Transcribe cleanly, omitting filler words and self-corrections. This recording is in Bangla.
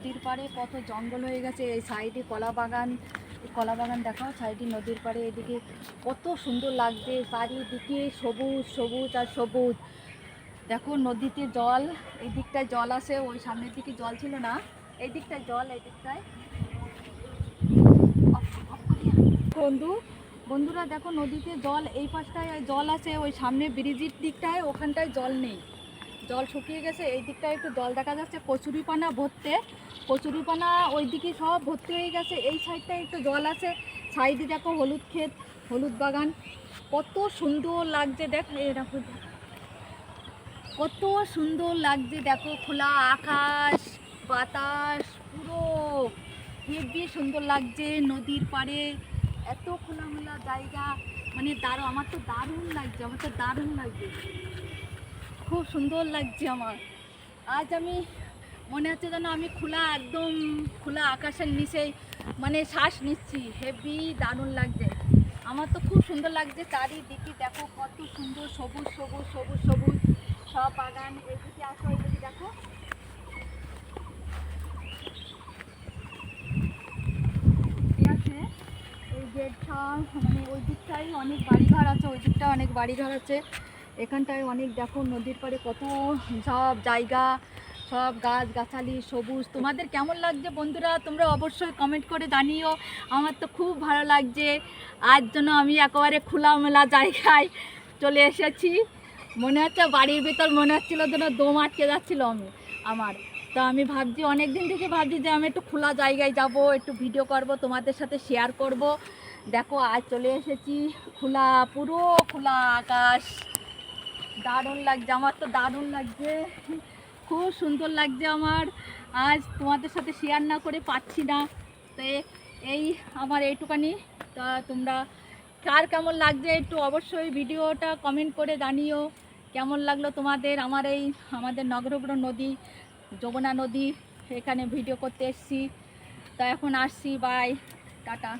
নদীর পাড়ে কত জঙ্গল হয়ে গেছে। এই সাইডে কলা বাগান, কলা বাগান দেখাও। সাইডে নদীর পাড়ে এদিকে কত সুন্দর লাগছে, চারিদিকে সবুজ সবুজ আর সবুজ। দেখো নদীতে জল, এই দিকটায় জল আছে, ওই সামনের দিকে জল ছিল না, এই দিকটায় জল, এই দিকটায়। বন্ধুরা দেখো নদীতে জল, এই পাশটায় জল আছে, ওই সামনে ব্রিজের দিকটায় ওখানটায় জল নেই, জল শুকিয়ে গেছে। এই দিকটায় একটু জল দেখা যাচ্ছে, কচুরিপানা ভর্তি, কচুরিপানা ওই দিকে সব ভর্তি হয়ে গেছে। এই সাইডটায় একটু জল আছে। সাইডে দেখো হলুদ ক্ষেত, হলুদ বাগান, কত সুন্দর লাগছে। দেখো এরকম কত সুন্দর লাগছে, দেখো খোলা আকাশ, বাতাস, পুরো হেবি সুন্দর লাগছে। নদীর পাড়ে এত খোলামেলা জায়গা, মানে আমার তো দারুণ লাগছে, আমার তো দারুণ লাগছে, খুব সুন্দর লাগছে আমার। আজ আমি মনে হচ্ছে যেন আমি খোলা, একদম খোলা আকাশের নিচেই মানে শ্বাস নিচ্ছি, হেবি দারুণ লাগছে। আমার তো খুব সুন্দর লাগছে। চারিদিকে দেখো কত সুন্দর, সবুজ সবুজ সবুজ সবুজ সব বাগান। এদিকে আসো, এদিকে দেখো, আছে এই গেটটা, মানে ওই দিকটায় অনেক বাড়িঘর আছে, ওই দিকটায় অনেক বাড়িঘর আছে, এখানটায় অনেক। দেখো নদীর পাড়ে কত সব জায়গা, সব গাছ গাছালি সবুজ। তোমাদের কেমন লাগছে বন্ধুরা, তোমরা অবশ্যই কমেন্ট করে জানিও। আমার তো খুব ভালো লাগছে। আজ জন্য আমি একেবারে খোলামেলা জায়গায় চলে এসেছি। মনে হচ্ছে বাড়ির ভিতর মনে হচ্ছিলো যেন দম আটকে যাচ্ছিলো আমার। তো আমি ভাবছি, অনেক দিন থেকে ভাবছি যে আমি একটু খোলা জায়গায় যাব, একটু ভিডিও করব, তোমাদের সাথে শেয়ার করব। দেখো আজ চলে এসেছি খোলা, পুরো খোলা আকাশ, দারুণ লাগছে, আমার তো দারুণ লাগছে, খুব সুন্দর লাগছে আমার। আজ তোমাদের সাথে শেয়ার না করে পাচ্ছি না। তো এই আমার এইটুকানি। তা তোমরা কার কেমন লাগছে একটু অবশ্যই ভিডিওটা কমেন্ট করে জানিও, কেমন লাগলো তোমাদের আমার এই আমাদের নগরগ্র নদী, যমুনা নদী, এখানে ভিডিও করতে এসেছি। তা এখন আসছি, বাই, টাটা।